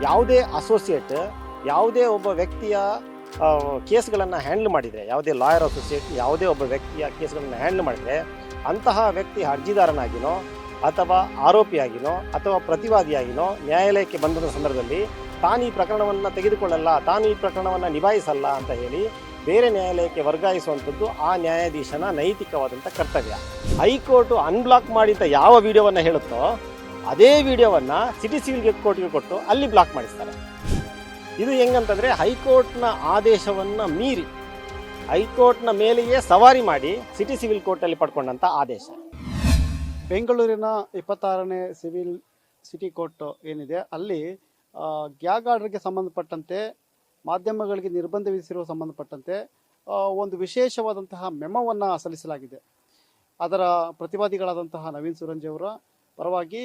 ಯಾವುದೇ ಅಸೋಸಿಯೇಟ್ ಯಾವುದೇ ಒಬ್ಬ ವ್ಯಕ್ತಿಯ ಕೇಸ್ಗಳನ್ನು ಹ್ಯಾಂಡಲ್ ಮಾಡಿದರೆ, ಯಾವುದೇ ಲಾಯರ್ ಅಸೋಸಿಯೇಟ್ ಯಾವುದೇ ಒಬ್ಬ ವ್ಯಕ್ತಿಯ ಕೇಸ್ಗಳನ್ನು ಹ್ಯಾಂಡಲ್ ಮಾಡಿದರೆ ಅಂತಹ ವ್ಯಕ್ತಿ ಅರ್ಜಿದಾರನಾಗಿನೋ ಅಥವಾ ಆರೋಪಿಯಾಗಿನೋ ಅಥವಾ ಪ್ರತಿವಾದಿಯಾಗಿನೋ ನ್ಯಾಯಾಲಯಕ್ಕೆ ಬಂದ ಸಂದರ್ಭದಲ್ಲಿ ತಾನು ಈ ಪ್ರಕರಣವನ್ನು ತೆಗೆದುಕೊಳ್ಳಲ್ಲ, ತಾನು ಈ ಪ್ರಕರಣವನ್ನು ನಿಭಾಯಿಸಲ್ಲ ಅಂತ ಹೇಳಿ ಬೇರೆ ನ್ಯಾಯಾಲಯಕ್ಕೆ ವರ್ಗಾಯಿಸುವಂಥದ್ದು ಆ ನ್ಯಾಯಾಧೀಶನ ನೈತಿಕವಾದಂಥ ಕರ್ತವ್ಯ. ಹೈಕೋರ್ಟು ಅನ್ಬ್ಲಾಕ್ ಮಾಡಿದ ಯಾವ ವಿಡಿಯೋವನ್ನು ಹೇಳುತ್ತೋ ಅದೇ ವಿಡಿಯೋವನ್ನು ಸಿಟಿ ಸಿವಿಲ್ ಕೋರ್ಟ್ಗೆ ಕೊಟ್ಟು ಅಲ್ಲಿ ಬ್ಲಾಕ್ ಮಾಡಿಸ್ತಾರೆ. ಇದು ಹೆಂಗಂತಂದರೆ ಹೈಕೋರ್ಟ್ನ ಆದೇಶವನ್ನು ಮೀರಿ ಹೈಕೋರ್ಟ್ನ ಮೇಲೆಯೇ ಸವಾರಿ ಮಾಡಿ ಸಿಟಿ ಸಿವಿಲ್ ಕೋರ್ಟಲ್ಲಿ ಪಡ್ಕೊಂಡಂಥ ಆದೇಶ. ಬೆಂಗಳೂರಿನ 26ನೇ ಸಿಟಿ ಕೋರ್ಟ್ ಏನಿದೆ ಅಲ್ಲಿ ಗ್ಯಾಗ್ ಆರ್ಡರ್ಗೆ ಸಂಬಂಧಪಟ್ಟಂತೆ ಮಾಧ್ಯಮಗಳಿಗೆ ನಿರ್ಬಂಧ ವಿಧಿಸಿರುವ ಸಂಬಂಧಪಟ್ಟಂತೆ ಒಂದು ವಿಶೇಷವಾದಂತಹ ಮೆಮೋವನ್ನು ಸಲ್ಲಿಸಲಾಗಿದೆ. ಅದರ ಪ್ರತಿವಾದಿಗಳಾದಂತಹ ನವೀನ್ ಸೂರಂಜೆ ಅವರ ಪರವಾಗಿ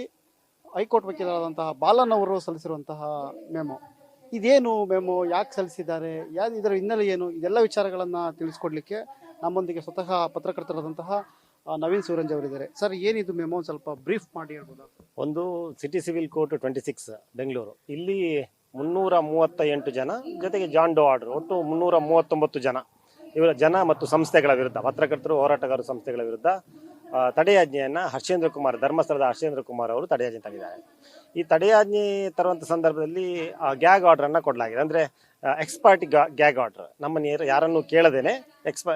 ಹೈಕೋರ್ಟ್ ವಕೀಲರಾದಂತಹ ಬಾಲನ್ ಅವರು ಸಲ್ಲಿಸಿರುವಂತಹ ಮೆಮೋ. ಇದೇನು ಮೆಮೋ, ಯಾಕೆ ಸಲ್ಲಿಸಿದ್ದಾರೆ, ಇದರ ಹಿನ್ನೆಲೆ ಏನು, ಇದೆಲ್ಲ ವಿಚಾರಗಳನ್ನು ತಿಳಿಸ್ಕೊಡ್ಲಿಕ್ಕೆ ನಮ್ಮೊಂದಿಗೆ ಸ್ವತಃ ಪತ್ರಕರ್ತರಾದಂತಹ ನವೀನ್ ಸೂರಂಜೆ ಅವರಿದ್ದಾರೆ. ಸರ್, ಏನಿದು ಮೆಮೋ ಸ್ವಲ್ಪ ಬ್ರೀಫ್ ಮಾಡಿ ಹೇಳ್ಬೋದಾ? ಒಂದು ಸಿಟಿ ಸಿವಿಲ್ ಕೋರ್ಟ್ 26 ಬೆಂಗಳೂರು, ಇಲ್ಲಿ 338 ಜನ ಜೊತೆಗೆ ಜಾನ್ ಡೋ ಆರ್ಡರ್, ಒಟ್ಟು 339 ಜನ ಇವರ ಜನ ಮತ್ತು ಸಂಸ್ಥೆಗಳ ವಿರುದ್ಧ, ಪತ್ರಕರ್ತರು, ಹೋರಾಟಗಾರರು ಸಂಸ್ಥೆಗಳ ವಿರುದ್ಧ ತಡೆಯಾಜ್ಞೆಯನ್ನು ಹರ್ಷೇಂದ್ರ ಕುಮಾರ್, ಧರ್ಮಸ್ಥಳದ ಹರ್ಷೇಂದ್ರ ಕುಮಾರ್ ಅವರು ತಡೆಯಾಜ್ಞೆ ತಂದಿದ್ದಾರೆ. ಈ ತಡೆಯಾಜ್ಞೆ ತರುವಂಥ ಸಂದರ್ಭದಲ್ಲಿ ಗ್ಯಾಗ್ ಆರ್ಡ್ರನ್ನು ಕೊಡಲಾಗಿದೆ. ಅಂದರೆ ಎಕ್ಸ್ಪಾರ್ಟಿ ಗ್ಯಾಗ್ ಆರ್ಡರ್, ನಮ್ಮ ಯಾರನ್ನು ಕೇಳದೇನೆ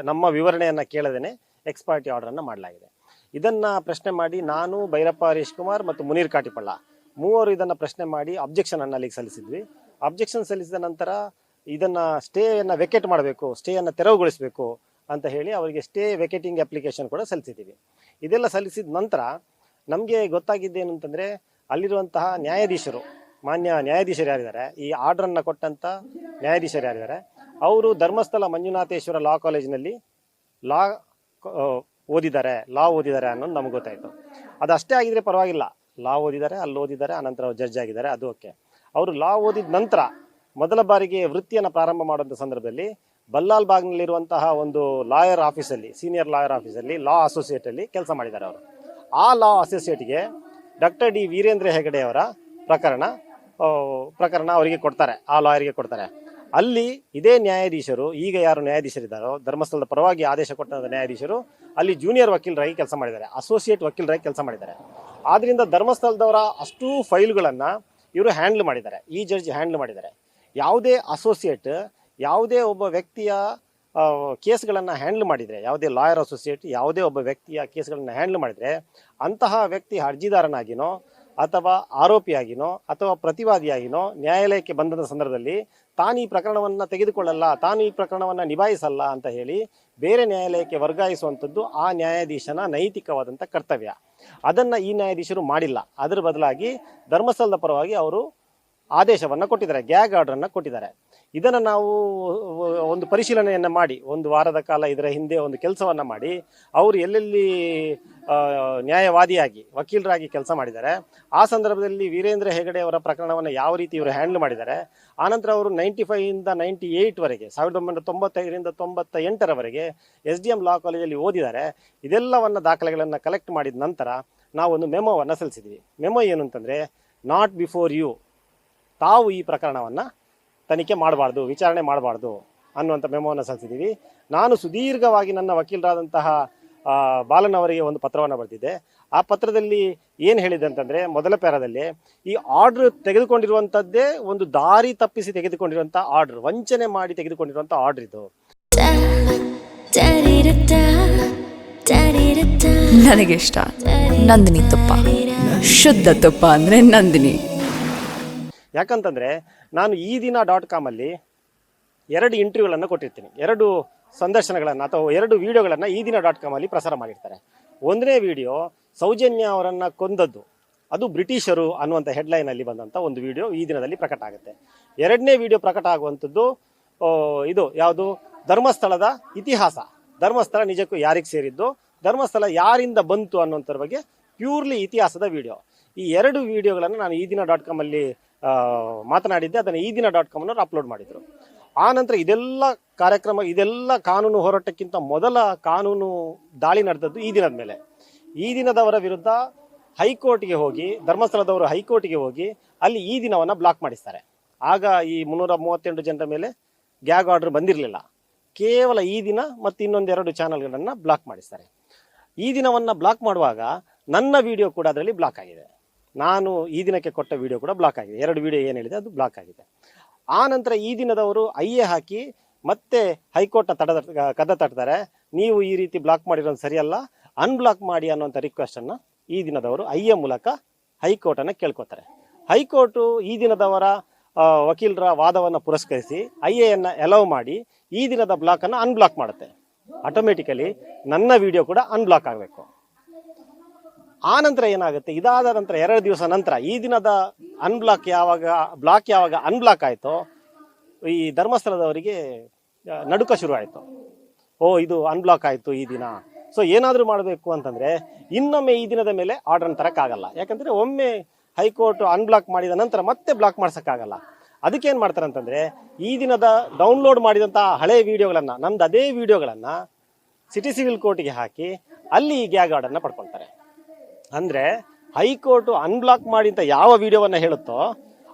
ನಮ್ಮ ವಿವರಣೆಯನ್ನು ಕೇಳದೇನೆ ಎಕ್ಸ್ಪಾರ್ಟಿ ಆರ್ಡರನ್ನು ಮಾಡಲಾಗಿದೆ. ಇದನ್ನು ಪ್ರಶ್ನೆ ಮಾಡಿ ನಾನು, ಭೈರಪ್ಪ ಹರೀಶ್ ಕುಮಾರ್ ಮತ್ತು ಮುನೀರ್ ಕಾಟಿಪಳ್ಳ ಮೂವರು ಇದನ್ನು ಪ್ರಶ್ನೆ ಮಾಡಿ ಅಬ್ಜೆಕ್ಷನನ್ನು ಅಲ್ಲಿಗೆ ಸಲ್ಲಿಸಿದ್ವಿ. ಅಬ್ಜೆಕ್ಷನ್ ಸಲ್ಲಿಸಿದ ನಂತರ ಇದನ್ನು ಸ್ಟೇಯನ್ನು ವೆಕೇಟ್ ಮಾಡಬೇಕು, ಸ್ಟೇಯನ್ನು ತೆರವುಗೊಳಿಸಬೇಕು ಅಂತ ಹೇಳಿ ಅವರಿಗೆ ಸ್ಟೇ ವೆಕೇಟಿಂಗ್ ಅಪ್ಲಿಕೇಶನ್ ಕೂಡ ಸಲ್ಲಿಸಿದ್ದೀವಿ. ಇದೆಲ್ಲ ಸಲ್ಲಿಸಿದ ನಂತರ ನಮಗೆ ಗೊತ್ತಾಗಿದ್ದೇನು ಅಂತಂದರೆ ಅಲ್ಲಿರುವಂತಹ ನ್ಯಾಯಾಧೀಶರು, ಮಾನ್ಯ ನ್ಯಾಯಾಧೀಶರು ಯಾರಿದ್ದಾರೆ, ಈ ಆರ್ಡ್ರನ್ನು ಕೊಟ್ಟಂಥ ನ್ಯಾಯಾಧೀಶರು ಯಾರಿದ್ದಾರೆ, ಅವರು ಧರ್ಮಸ್ಥಳ ಮಂಜುನಾಥೇಶ್ವರ ಲಾ ಕಾಲೇಜಿನಲ್ಲಿ ಲಾ ಓದಿದ್ದಾರೆ ಅನ್ನೋದು ನಮಗೆ ಗೊತ್ತಾಯಿತು. ಅದು ಅಷ್ಟೇ ಆಗಿದ್ರೆ ಪರವಾಗಿಲ್ಲ, ಲಾ ಓದಿದ್ದಾರೆ, ಅಲ್ಲಿ ಓದಿದ್ದಾರೆ, ಆನಂತರ ಅವ್ರು ಜಡ್ಜ್ ಆಗಿದ್ದಾರೆ, ಅದು ಓಕೆ. ಅವರು ಲಾ ಓದಿದ ನಂತರ ಮೊದಲ ಬಾರಿಗೆ ವೃತ್ತಿಯನ್ನು ಪ್ರಾರಂಭ ಮಾಡುವಂಥ ಸಂದರ್ಭದಲ್ಲಿ ಬಲ್ಲಾಲ್ ಬಾಗ್ನಲ್ಲಿರುವಂತಹ ಒಂದು ಲಾಯರ್ ಆಫೀಸಲ್ಲಿ, ಸೀನಿಯರ್ ಲಾಯರ್ ಆಫೀಸಲ್ಲಿ ಲಾ ಅಸೋಸಿಯೇಟಲ್ಲಿ ಕೆಲಸ ಮಾಡಿದ್ದಾರೆ ಅವರು. ಆ ಲಾ ಅಸೋಸಿಯೇಟ್ಗೆ ಡಾಕ್ಟರ್ ಡಿ ವೀರೇಂದ್ರ ಹೆಗಡೆ ಅವರ ಪ್ರಕರಣ ಅವರಿಗೆ ಕೊಡ್ತಾರೆ, ಆ ಲಾಯರ್ಗೆ ಕೊಡ್ತಾರೆ. ಅಲ್ಲಿ ಇದೇ ನ್ಯಾಯಾಧೀಶರು, ಈಗ ಯಾರು ನ್ಯಾಯಾಧೀಶರಿದ್ದಾರೋ ಧರ್ಮಸ್ಥಳದ ಪರವಾಗಿ ಆದೇಶ ಕೊಟ್ಟಂಥ ನ್ಯಾಯಾಧೀಶರು ಅಲ್ಲಿ ಜೂನಿಯರ್ ವಕೀಲರಾಗಿ ಕೆಲಸ ಮಾಡಿದ್ದಾರೆ, ಅಸೋಸಿಯೇಟ್ ವಕೀಲರಾಗಿ ಕೆಲಸ ಮಾಡಿದ್ದಾರೆ. ಆದ್ದರಿಂದ ಧರ್ಮಸ್ಥಳದವರ ಅಷ್ಟೂ ಫೈಲ್ಗಳನ್ನು ಇವರು ಹ್ಯಾಂಡಲ್ ಮಾಡಿದ್ದಾರೆ, ಈ ಜಡ್ಜ್ ಹ್ಯಾಂಡಲ್ ಮಾಡಿದ್ದಾರೆ. ಯಾವುದೇ ಅಸೋಸಿಯೇಟ್ ಯಾವುದೇ ಒಬ್ಬ ವ್ಯಕ್ತಿಯ ಕೇಸ್ಗಳನ್ನು ಹ್ಯಾಂಡಲ್ ಮಾಡಿದರೆ, ಯಾವುದೇ ಲಾಯರ್ ಅಸೋಸಿಯೇಟ್ ಯಾವುದೇ ಒಬ್ಬ ವ್ಯಕ್ತಿಯ ಕೇಸ್ಗಳನ್ನು ಹ್ಯಾಂಡಲ್ ಮಾಡಿದರೆ ಅಂತಹ ವ್ಯಕ್ತಿ ಅರ್ಜಿದಾರನಾಗಿನೋ ಅಥವಾ ಆರೋಪಿಯಾಗಿನೋ ಅಥವಾ ಪ್ರತಿವಾದಿಯಾಗಿನೋ ನ್ಯಾಯಾಲಯಕ್ಕೆ ಬಂದ ಸಂದರ್ಭದಲ್ಲಿ ತಾನು ಈ ಪ್ರಕರಣವನ್ನು ತೆಗೆದುಕೊಳ್ಳಲ್ಲ, ತಾನು ಈ ಪ್ರಕರಣವನ್ನು ನಿಭಾಯಿಸಲ್ಲ ಅಂತ ಹೇಳಿ ಬೇರೆ ನ್ಯಾಯಾಲಯಕ್ಕೆ ವರ್ಗಾಯಿಸುವಂಥದ್ದು ಆ ನ್ಯಾಯಾಧೀಶನ ನೈತಿಕವಾದಂಥ ಕರ್ತವ್ಯ. ಅದನ್ನು ಈ ನ್ಯಾಯಾಧೀಶರು ಮಾಡಿಲ್ಲ. ಅದರ ಬದಲಾಗಿ ಧರ್ಮಸ್ಥಳದ ಪರವಾಗಿ ಅವರು ಆದೇಶವನ್ನು ಕೊಟ್ಟಿದ್ದಾರೆ, ಗ್ಯಾಗ್ ಆರ್ಡರನ್ನು ಕೊಟ್ಟಿದ್ದಾರೆ. ಇದನ್ನು ನಾವು ಒಂದು ಪರಿಶೀಲನೆಯನ್ನು ಮಾಡಿ ಒಂದು ವಾರದ ಕಾಲ ಇದರ ಹಿಂದೆ ಒಂದು ಕೆಲಸವನ್ನು ಮಾಡಿ ಅವರು ಎಲ್ಲೆಲ್ಲಿ ನ್ಯಾಯವಾದಿಯಾಗಿ ವಕೀಲರಾಗಿ ಕೆಲಸ ಮಾಡಿದ್ದಾರೆ, ಆ ಸಂದರ್ಭದಲ್ಲಿ ವೀರೇಂದ್ರ ಹೆಗಡೆ ಅವರ ಪ್ರಕರಣವನ್ನು ಯಾವ ರೀತಿ ಇವರು ಹ್ಯಾಂಡಲ್ ಮಾಡಿದ್ದಾರೆ, ಆನಂತರ ಅವರು 95ಇಂದ 98ವರೆಗೆ 1995ರಿಂದ 98ರವರೆಗೆ SDM ಲಾ ಕಾಲೇಜಲ್ಲಿ ಓದಿದ್ದಾರೆ. ಇದೆಲ್ಲವನ್ನು ದಾಖಲೆಗಳನ್ನು ಕಲೆಕ್ಟ್ ಮಾಡಿದ ನಂತರ ನಾವೊಂದು ಮೆಮೋವನ್ನು ಸಲ್ಲಿಸಿದ್ವಿ. ಮೆಮೋ ಏನು ಅಂತಂದರೆ, ನಾಟ್ ಬಿಫೋರ್ ಯು, ತಾವು ಈ ಪ್ರಕರಣವನ್ನು ತನಿಖೆ ಮಾಡಬಾರ್ದು, ವಿಚಾರಣೆ ಮಾಡಬಾರ್ದು ಅನ್ನುವಂಥ ಮೆಮೋವನ್ನು ಸಲ್ಲಿಸಿದ್ದೀವಿ. ನಾನು ಸುದೀರ್ಘವಾಗಿ ನನ್ನ ವಕೀಲರಾದಂತಹ ಬಾಲನ್ ಅವರಿಗೆ ಒಂದು ಪತ್ರವನ್ನು ಬರೆದಿದ್ದೆ. ಆ ಪತ್ರದಲ್ಲಿ ಏನು ಹೇಳಿದೆ ಅಂತಂದರೆ, ಮೊದಲ ಪ್ಯಾರಾದಲ್ಲಿ ಈ ಆರ್ಡ್ರ್ ತೆಗೆದುಕೊಂಡಿರುವಂಥದ್ದೇ ಒಂದು ದಾರಿ ತಪ್ಪಿಸಿ ತೆಗೆದುಕೊಂಡಿರುವಂಥ ಆರ್ಡ್ರ್, ವಂಚನೆ ಮಾಡಿ ತೆಗೆದುಕೊಂಡಿರುವಂಥ ಆರ್ಡ್ರ್ ಇದು. ನನಗೆ ಇಷ್ಟ ನಂದಿನಿ ತುಪ್ಪ, ಶುದ್ಧ ತುಪ್ಪ ಅಂದರೆ ನಂದಿನಿ. ಯಾಕಂತಂದರೆ ನಾನು ಈ ದಿನ .com ಎರಡು ಇಂಟರ್ವ್ಯೂಗಳನ್ನು ಕೊಟ್ಟಿರ್ತೀನಿ, 2 ಸಂದರ್ಶನಗಳನ್ನು ಅಥವಾ 2 ವಿಡಿಯೋಗಳನ್ನು ಈ ದಿನ .com ಪ್ರಸಾರ ಮಾಡಿರ್ತಾರೆ. ಒಂದನೇ ವಿಡಿಯೋ ಸೌಜನ್ಯ ಅವರನ್ನು ಕೊಂದದ್ದು, ಅದು ಬ್ರಿಟಿಷರು ಅನ್ನುವಂಥ ಹೆಡ್ಲೈನಲ್ಲಿ ಬಂದಂಥ ಒಂದು ವಿಡಿಯೋ ಈ ದಿನದಲ್ಲಿ ಪ್ರಕಟ ಆಗುತ್ತೆ. ಎರಡನೇ ವಿಡಿಯೋ ಪ್ರಕಟ ಆಗುವಂಥದ್ದು ಇದು ಯಾವುದು, ಧರ್ಮಸ್ಥಳದ ಇತಿಹಾಸ, ಧರ್ಮಸ್ಥಳ ನಿಜಕ್ಕೂ ಯಾರಿಗೆ ಸೇರಿದ್ದು, ಧರ್ಮಸ್ಥಳ ಯಾರಿಂದ ಬಂತು ಅನ್ನುವಂಥದ್ರ ಬಗ್ಗೆ ಪ್ಯೂರ್ಲಿ ಇತಿಹಾಸದ ವಿಡಿಯೋ. ಈ 2 ವಿಡಿಯೋಗಳನ್ನು ನಾನು ಈ ದಿನ .com ಮಾತನಾಡಿದ್ದೆ. ಅದನ್ನು ಈ ದಿನ .com ಅಪ್ಲೋಡ್ ಮಾಡಿದರು. ಆ ನಂತರ ಇದೆಲ್ಲ ಕಾರ್ಯಕ್ರಮ, ಇದೆಲ್ಲ ಕಾನೂನು ಹೋರಾಟಕ್ಕಿಂತ ಮೊದಲ ಕಾನೂನು ದಾಳಿ ನಡೆದದ್ದು ಈ ದಿನದ ಮೇಲೆ. ಈ ದಿನದವರ ವಿರುದ್ಧ ಹೈಕೋರ್ಟ್ಗೆ ಹೋಗಿ, ಧರ್ಮಸ್ಥಳದವರು ಹೈಕೋರ್ಟ್ಗೆ ಹೋಗಿ ಅಲ್ಲಿ ಈ ದಿನವನ್ನು ಬ್ಲಾಕ್ ಮಾಡಿಸ್ತಾರೆ. ಆಗ ಈ 338 ಜನರ ಮೇಲೆ ಗ್ಯಾಗ್ ಆರ್ಡರ್ ಬಂದಿರಲಿಲ್ಲ. ಕೇವಲ ಈ ದಿನ ಮತ್ತು ಇನ್ನೊಂದೆರಡು ಚಾನಲ್ಗಳನ್ನು ಬ್ಲಾಕ್ ಮಾಡಿಸ್ತಾರೆ. ಈ ದಿನವನ್ನು ಬ್ಲಾಕ್ ಮಾಡುವಾಗ ನನ್ನ ವಿಡಿಯೋ ಕೂಡ ಅದರಲ್ಲಿ ಬ್ಲಾಕ್ ಆಗಿದೆ. ನಾನು ಈ ದಿನಕ್ಕೆ ಕೊಟ್ಟ ವಿಡಿಯೋ ಕೂಡ ಬ್ಲಾಕ್ ಆಗಿದೆ. 2 ವಿಡಿಯೋ ಏನು ಹೇಳಿದೆ ಅದು ಬ್ಲಾಕ್ ಆಗಿದೆ. ಆ ನಂತರ ಈ ದಿನದವರು ಐಎ ಹಾಕಿ ಮತ್ತೆ ಹೈಕೋರ್ಟ್ನ ಕದ ತಟ್ತಾರೆ. ನೀವು ಈ ರೀತಿ ಬ್ಲಾಕ್ ಮಾಡಿರೋದು ಸರಿಯಲ್ಲ, ಅನ್ಬ್ಲಾಕ್ ಮಾಡಿ ಅನ್ನುವಂಥ ರಿಕ್ವೆಸ್ಟನ್ನು ಈ ದಿನದವರು ಐಎ ಮೂಲಕ ಹೈಕೋರ್ಟನ್ನು ಕೇಳ್ಕೊತಾರೆ. ಹೈಕೋರ್ಟು ಈ ದಿನದವರ ವಕೀಲರ ವಾದವನ್ನು ಪುರಸ್ಕರಿಸಿ ಐಎಯನ್ನು ಅಲೌ ಮಾಡಿ ಈ ದಿನದ ಬ್ಲಾಕನ್ನು ಅನ್ಬ್ಲಾಕ್ ಮಾಡುತ್ತೆ. ಆಟೋಮೆಟಿಕಲಿ ನನ್ನ ವಿಡಿಯೋ ಕೂಡ ಅನ್ಬ್ಲಾಕ್ ಆಗಬೇಕು. ಆ ನಂತರ ಏನಾಗುತ್ತೆ, ಇದಾದ ನಂತರ 2 ದಿವಸ ನಂತರ ಈ ದಿನದ ಬ್ಲಾಕ್ ಯಾವಾಗ ಅನ್ಬ್ಲಾಕ್ ಆಯಿತೋ ಈ ಧರ್ಮಸ್ಥಳದವರಿಗೆ ನಡುಕ ಶುರುವಾಯಿತು. ಇದು ಅನ್ಬ್ಲಾಕ್ ಆಯಿತು ಈ ದಿನ, ಸೊ ಏನಾದರೂ ಮಾಡಬೇಕು ಅಂತಂದರೆ ಇನ್ನೊಮ್ಮೆ ಈ ದಿನದ ಮೇಲೆ ಆರ್ಡರ್ನ ತರೋಕ್ಕಾಗಲ್ಲ. ಯಾಕಂದರೆ ಒಮ್ಮೆ ಹೈಕೋರ್ಟ್ ಅನ್ಬ್ಲಾಕ್ ಮಾಡಿದ ನಂತರ ಮತ್ತೆ ಬ್ಲಾಕ್ ಮಾಡ್ಸೋಕ್ಕಾಗಲ್ಲ. ಅದಕ್ಕೇನು ಮಾಡ್ತಾರೆ ಅಂತಂದರೆ ಈ ದಿನದ ಡೌನ್ಲೋಡ್ ಮಾಡಿದಂಥ ಹಳೆ ವಿಡಿಯೋಗಳನ್ನು, ನಮ್ದು ಅದೇ ವಿಡಿಯೋಗಳನ್ನು ಸಿಟಿ ಸಿವಿಲ್ ಕೋರ್ಟಿಗೆ ಹಾಕಿ ಅಲ್ಲಿ ಈ ಗ್ಯಾಗ್ ಆರ್ಡರ್ನ ಪಡ್ಕೊಳ್ತಾರೆ. ಅಂದರೆ ಹೈಕೋರ್ಟು ಅನ್ಬ್ಲಾಕ್ ಮಾಡಿದಂಥ ಯಾವ ವಿಡಿಯೋವನ್ನು ಹೇಳುತ್ತೋ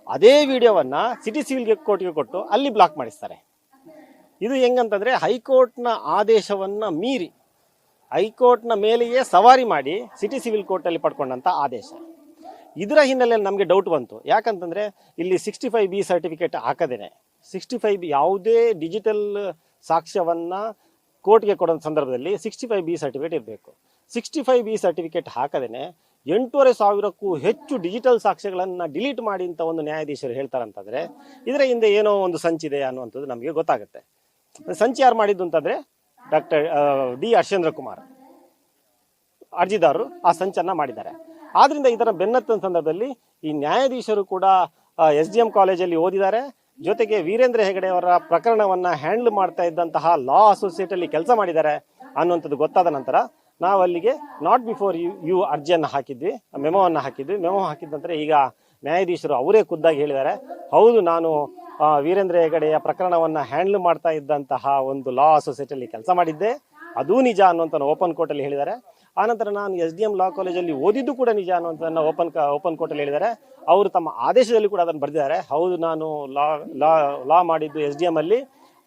ಅದೇ ವಿಡಿಯೋವನ್ನು ಸಿಟಿ ಸಿವಿಲ್ ಕೋರ್ಟಿಗೆ ಕೊಟ್ಟು ಅಲ್ಲಿ ಬ್ಲಾಕ್ ಮಾಡಿಸ್ತಾರೆ. ಇದು ಹೆಂಗಂತಂದರೆ ಹೈಕೋರ್ಟ್ನ ಆದೇಶವನ್ನು ಮೀರಿ ಹೈಕೋರ್ಟ್ನ ಮೇಲೆಯೇ ಸವಾರಿ ಮಾಡಿ ಸಿಟಿ ಸಿವಿಲ್ ಕೋರ್ಟಲ್ಲಿ ಪಡ್ಕೊಂಡಂಥ ಆದೇಶ. ಇದರ ಹಿನ್ನೆಲೆಯಲ್ಲಿ ನಮಗೆ ಡೌಟ್ ಬಂತು. ಯಾಕಂತಂದರೆ ಇಲ್ಲಿ 65B ಸರ್ಟಿಫಿಕೇಟ್ ಹಾಕದೇನೆ 65B ಯಾವುದೇ ಡಿಜಿಟಲ್ ಸಾಕ್ಷ್ಯವನ್ನು ಕೋರ್ಟ್ಗೆ ಕೊಡೋ ಸಂದರ್ಭದಲ್ಲಿ 65B ಸರ್ಟಿಫಿಕೇಟ್ ಇರಬೇಕು. 65B ಸರ್ಟಿಫಿಕೇಟ್ ಹಾಕದೇನೆ 8,500ಕ್ಕೂ ಹೆಚ್ಚು ಡಿಜಿಟಲ್ ಸಾಕ್ಷ್ಯಗಳನ್ನು ಡಿಲೀಟ್ ಮಾಡಿ ಅಂತ ಒಂದು ನ್ಯಾಯಾಧೀಶರು ಹೇಳ್ತಾರಂತಂದರೆ ಇದರ ಹಿಂದೆ ಏನೋ ಒಂದು ಸಂಚಿದೆ ಅನ್ನುವಂಥದ್ದು ನಮಗೆ ಗೊತ್ತಾಗುತ್ತೆ. ಸಂಚು ಯಾರು ಮಾಡಿದ್ದು ಅಂತಂದರೆ ಡಾಕ್ಟರ್ ಡಿ ಹರ್ಷೇಂದ್ರ ಕುಮಾರ್ ಅರ್ಜಿದಾರರು ಆ ಸಂಚನ್ನು ಮಾಡಿದ್ದಾರೆ. ಆದ್ದರಿಂದ ಇದರ ಬೆನ್ನತ್ತಿನ ಸಂದರ್ಭದಲ್ಲಿ ಈ ನ್ಯಾಯಾಧೀಶರು ಕೂಡ SDM ಕಾಲೇಜಲ್ಲಿ ಓದಿದ್ದಾರೆ, ಜೊತೆಗೆ ವೀರೇಂದ್ರ ಹೆಗಡೆ ಅವರ ಪ್ರಕರಣವನ್ನು ಹ್ಯಾಂಡಲ್ ಮಾಡ್ತಾ ಇದ್ದಂತಹ ಲಾ ಅಸೋಸಿಯೇಟಲ್ಲಿ ಕೆಲಸ ಮಾಡಿದ್ದಾರೆ ಅನ್ನುವಂಥದ್ದು ಗೊತ್ತಾದ ನಂತರ ನಾವು ಅಲ್ಲಿಗೆ ನಾಟ್ ಬಿಫೋರ್ ಯು ಅರ್ಜಿಯನ್ನು ಹಾಕಿದ್ವಿ, ಮೆಮೋವನ್ನು ಹಾಕಿದ್ವಿ. ಮೆಮೋ ಹಾಕಿದ ನಂತರ ಈಗ ನ್ಯಾಯಾಧೀಶರು ಅವರೇ ಖುದ್ದಾಗಿ ಹೇಳಿದ್ದಾರೆ, ಹೌದು ನಾನು ವೀರೇಂದ್ರ ಹೆಗಡೆಯ ಪ್ರಕರಣವನ್ನು ಹ್ಯಾಂಡಲ್ ಮಾಡ್ತಾ ಇದ್ದಂತಹ ಒಂದು ಲಾ ಅಸೋಸಿಯೇಟಲ್ಲಿ ಕೆಲಸ ಮಾಡಿದ್ದೆ, ಅದೂ ನಿಜ ಅನ್ನುವಂಥ ಓಪನ್ ಕೋರ್ಟಲ್ಲಿ ಹೇಳಿದ್ದಾರೆ. ಆನಂತರ ನಾನು SDM ಲಾ ಕಾಲೇಜಲ್ಲಿ ಓದಿದ್ದು ಕೂಡ ನಿಜ ಅನ್ನುವಂಥದ್ದನ್ನು ಓಪನ್ ಕೋರ್ಟಲ್ಲಿ ಹೇಳಿದ್ದಾರೆ. ಅವರು ತಮ್ಮ ಆದೇಶದಲ್ಲಿ ಕೂಡ ಅದನ್ನು ಬರೆದಿದ್ದಾರೆ, ಹೌದು ನಾನು ಲಾ ಮಾಡಿದ್ದು SDM ಅಲ್ಲಿ,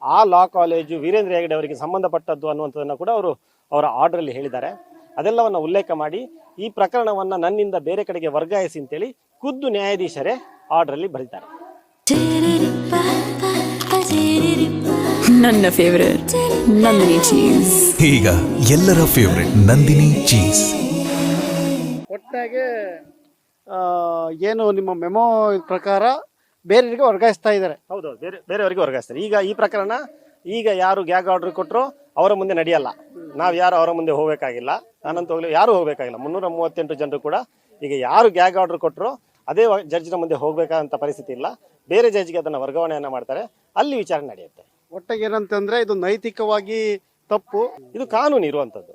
ಆ ಲಾ ಕಾಲೇಜು ವೀರೇಂದ್ರ ಹೆಗಡೆ ಅವರಿಗೆ ಸಂಬಂಧಪಟ್ಟದ್ದು ಅನ್ನುವಂಥದ್ದನ್ನು ಕೂಡ ಅವರು ಅವರ ಆರ್ಡ್ರಲ್ಲಿ ಹೇಳಿದ್ದಾರೆ. ಅದೆಲ್ಲವನ್ನು ಉಲ್ಲೇಖ ಮಾಡಿ ಈ ಪ್ರಕರಣವನ್ನು ನನ್ನಿಂದ ಬೇರೆ ಕಡೆಗೆ ವರ್ಗಾಯಿಸಿ ಅಂತೇಳಿ ಖುದ್ದು ನ್ಯಾಯಾಧೀಶರೇ ಆರ್ಡ್ರಲ್ಲಿ ಬರೆದಿದ್ದಾರೆ. ನನ್ನ ಫೇವರೇಟ್ ನಂದಿನಿ ಚೀಸ್. ಈಗ ಎಲ್ಲರ ಫೇವರೇಟ್ ನಂದಿನಿ ಚೀಸ್. ಒಟ್ಟಾಗೆ ಏನು ನಿಮ್ಮ ಮೆಮೋ ಪ್ರಕಾರ ಬೇರೆಯವರಿಗೆ ವರ್ಗಾಯಿಸ್ತಾ ಇದ್ದಾರೆ? ಹೌದು, ಬೇರೆಯವರಿಗೆ ವರ್ಗಾಯಿಸ್ತಾರೆ. ಈಗ ಈ ಪ್ರಕರಣ ಈಗ ಯಾರು ಗ್ಯಾಗ್ ಆರ್ಡರ್ ಕೊಟ್ಟರು ಅವರ ಮುಂದೆ ನಡೆಯಲ್ಲ. ನಾವು ಯಾರು ಅವರ ಮುಂದೆ ಹೋಗಬೇಕಾಗಿಲ್ಲ, ನಾನಂತೂ ಹೋಗಲಿ ಯಾರು ಹೋಗಬೇಕಾಗಿಲ್ಲ. 338 ಜನರು ಕೂಡ ಈಗ ಯಾರು ಗ್ಯಾಗ್ ಆರ್ಡರ್ ಕೊಟ್ಟರು ಅದೇ ಜಡ್ಜ್ನ ಮುಂದೆ ಹೋಗಬೇಕಾದಂಥ ಪರಿಸ್ಥಿತಿ ಇಲ್ಲ. ಬೇರೆ ಜಡ್ಜ್ಗೆ ಅದನ್ನು ವರ್ಗಾವಣೆಯನ್ನು ಮಾಡ್ತಾರೆ, ಅಲ್ಲಿ ವಿಚಾರಣೆ ನಡೆಯುತ್ತೆ. ಒಟ್ಟಾಗಿ ಏನಂತಂದ್ರೆ ಇದು ನೈತಿಕವಾಗಿ ತಪ್ಪು, ಇದು ಕಾನೂನು ಇರುವಂಥದ್ದು.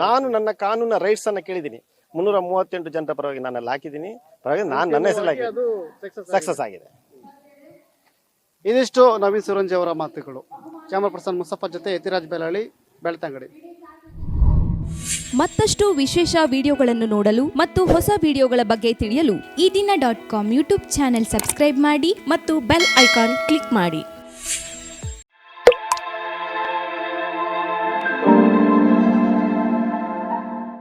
ನಾನು ನನ್ನ ಕಾನೂನಿನ ರೈಟ್ಸ್ ಅನ್ನು ಕೇಳಿದ್ದೀನಿ. 338 ಜನರ ಪರವಾಗಿ ನಾನು ಅಲ್ಲಿ ಹಾಕಿದ್ದೀನಿ, ಪರವಾಗಿ ನಾನು ನನ್ನ ಹೆಸರಲ್ಲಿ ಸಕ್ಸಸ್ ಆಗಿದೆ. ಇದಿಷ್ಟು ನವೀನ್ ಸುರಂಜಿ ಅವರ ಮಾತುಗಳು. ಕ್ಯಾಮರಾ ಪರ್ಸನ್ ಮುಸಫಾ ಜೊತೆ ಯತಿರಾಜ್ ಬೆಳಹಳ್ಳಿ, ಬೆಳ್ತಂಗಡಿ. ಮತ್ತಷ್ಟು ವಿಶೇಷ ವಿಡಿಯೋಗಳನ್ನು ನೋಡಲು ಮತ್ತು ಹೊಸ ವಿಡಿಯೋಗಳ ಬಗ್ಗೆ ತಿಳಿಯಲು ಈ ದಿನ .com ಯೂಟ್ಯೂಬ್ ಚಾನೆಲ್ ಸಬ್ಸ್ಕ್ರೈಬ್ ಮಾಡಿ ಮತ್ತು ಬೆಲ್ ಐಕಾನ್ ಕ್ಲಿಕ್ ಮಾಡಿ.